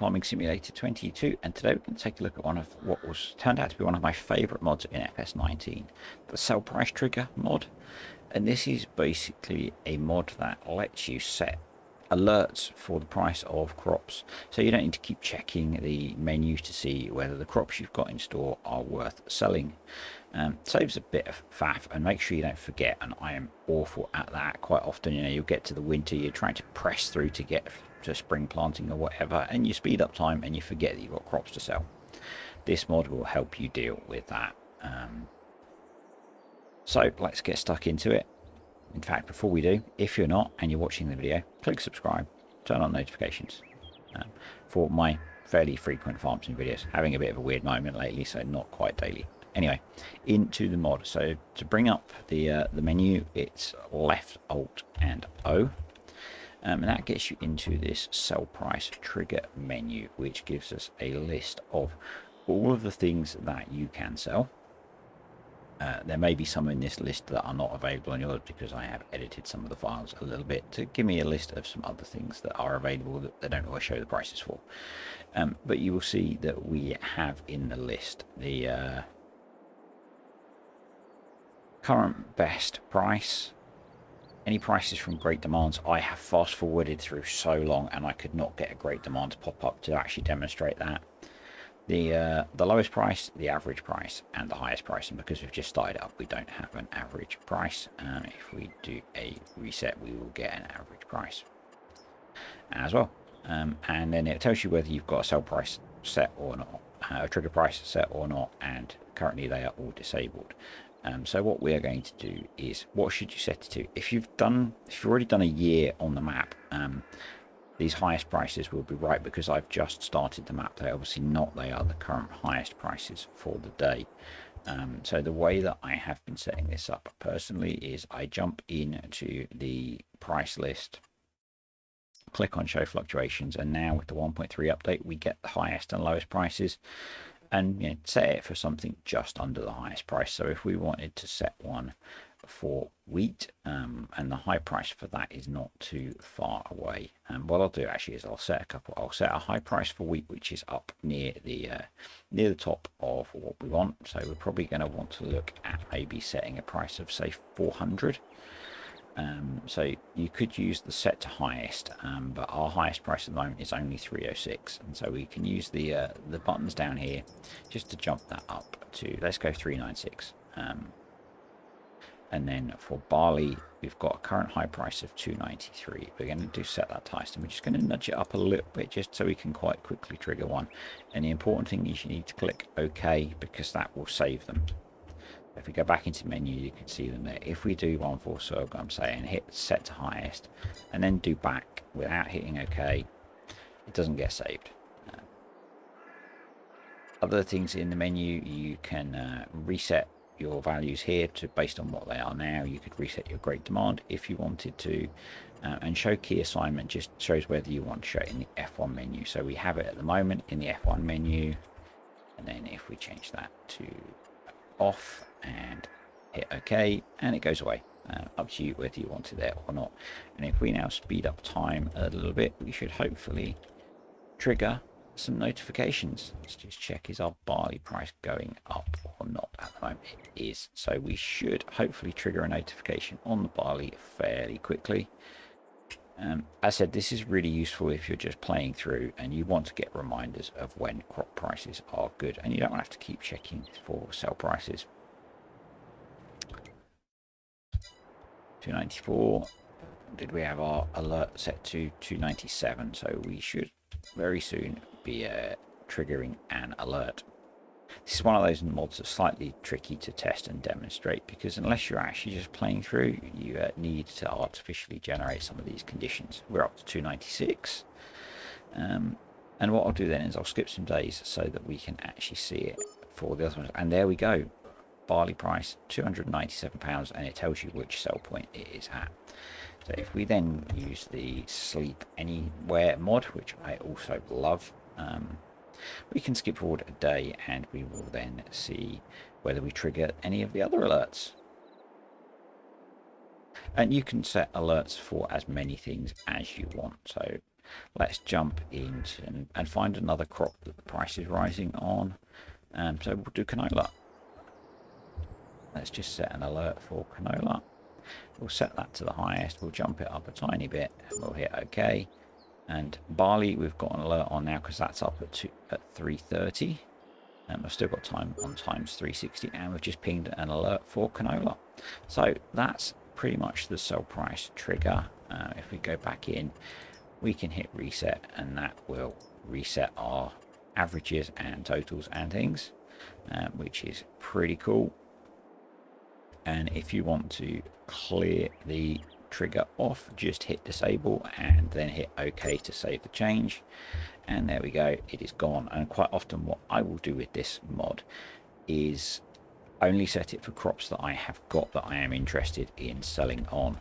Farming Simulator 22, and today we're going to take a look at one of what was turned out to be one of my favourite mods in FS19, the Sell Price Trigger mod. And this is basically a mod that lets you set alerts for the price of crops, so you don't need to keep checking the menu to see whether the crops you've got in store are worth selling. Saves a bit of faff, and make sure you don't forget, and I am awful at that. Quite often, you know, you'll get to the winter, you're trying to press through to get to spring planting or whatever, and you speed up time and you forget that you've got crops to sell. This mod will help you deal with that. So let's get stuck into it. In fact, before we do, if you're not and you're watching the video, click subscribe, turn on notifications for my fairly frequent farm sim videos. Having a bit of a weird moment lately, so not quite daily. Anyway, into the mod. So to bring up the menu, it's left, Alt, and O. And that gets you into this sell price trigger menu, which gives us a list of all of the things that you can sell. There may be some in this list that are not available on yours, because I have edited some of the files a little bit to give me a list of some other things that are available that they don't always show the prices for. But you will see that we have in the list the current best price. Any prices from great demands. I have fast forwarded through so long and I could not get a great demand to pop up to actually demonstrate that. The lowest price, the average price, and the highest price. And because we've just started up, we don't have an average price. If we do a reset, we will get an average price as well. And then it tells you whether you've got a sell price set or not, a trigger price set or not, and currently they are all disabled. So what we are going to do is, what should you set it to? If you've already done a year on the map, these highest prices will be right, because I've just started the map. They're obviously not, they are the current highest prices for the day. So the way that I have been setting this up personally is I jump into the price list, click on show fluctuations, and now with the 1.3 update we get the highest and lowest prices, and, you know, set it for something just under the highest price. So if we wanted to set one for wheat, and the high price for that is not too far away, what I'll do actually is I'll set a high price for wheat which is up near the top of what we want. So we're probably going to want to look at maybe setting a price of, say, 400. So you could use the set to highest, but our highest price at the moment is only 306, and so we can use the buttons down here just to jump that up to, let's go 396. And then for barley, we've got a current high price of 293. We're going to do set that to highest, and we're just going to nudge it up a little bit just so we can quite quickly trigger one. And the important thing is you need to click OK, because that will save them. If we go back into menu, you can see them there. If we do 1 4 sorghum, say, and hit set to highest, and then do back without hitting OK, it doesn't get saved. Other things in the menu, you can reset your values here to based on what they are now. You could reset your great demand if you wanted to, and show key assignment just shows whether you want to show it in the F1 menu. So we have it at the moment in the F1 menu, and then if we change that to off and hit OK, and it goes away. Up to you whether you want it there or not. And if we now speed up time a little bit, we should hopefully trigger some notifications. Let's just check, is our barley price going up or not? At the moment it is, so we should hopefully trigger a notification on the barley fairly quickly. As I said, this is really useful if you're just playing through and you want to get reminders of when crop prices are good, and you don't have to keep checking for sell prices. 294. Did we have our alert set to 297? So we should very soon be triggering an alert. This is one of those mods that's slightly tricky to test and demonstrate, because unless you're actually just playing through, you need to artificially generate some of these conditions. We're up to 296, and what I'll do then is I'll skip some days so that we can actually see it for the other ones. And there we go, barley price £297, and it tells you which sell point it is at. So if we then use the sleep anywhere mod, which I also love, we can skip forward a day and we will then see whether we trigger any of the other alerts. And you can set alerts for as many things as you want. So let's jump into and find another crop that the price is rising on. So we'll do canola. Let's just set an alert for canola. We'll set that to the highest. We'll jump it up a tiny bit and we'll hit OK. And barley, we've got an alert on now because that's up at 330. And we've still got time on times 360, and we've just pinged an alert for canola. So that's pretty much the sell price trigger. If we go back in, we can hit reset, and that will reset our averages and totals and things, which is pretty cool. And if you want to clear the trigger off, just hit disable and then hit OK to save the change. And there we go, it is gone. And quite often what I will do with this mod is only set it for crops that I have got that I am interested in selling on.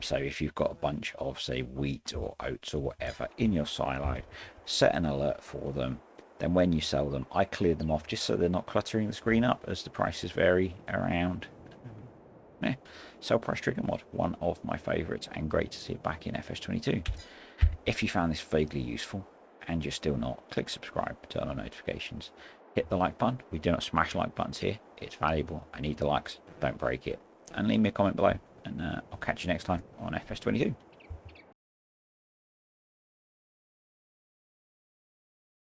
So if you've got a bunch of, say, wheat or oats or whatever in your silo, set an alert for them. Then when you sell them, I clear them off just so they're not cluttering the screen up as the prices vary around. Yeah. Sell price trigger mod, one of my favourites, and great to see it back in FS22. If you found this vaguely useful and you're still not, click subscribe, turn on notifications, hit the like button. We do not smash like buttons here. It's valuable. I need the likes. Don't break it. And leave me a comment below, and I'll catch you next time on FS22.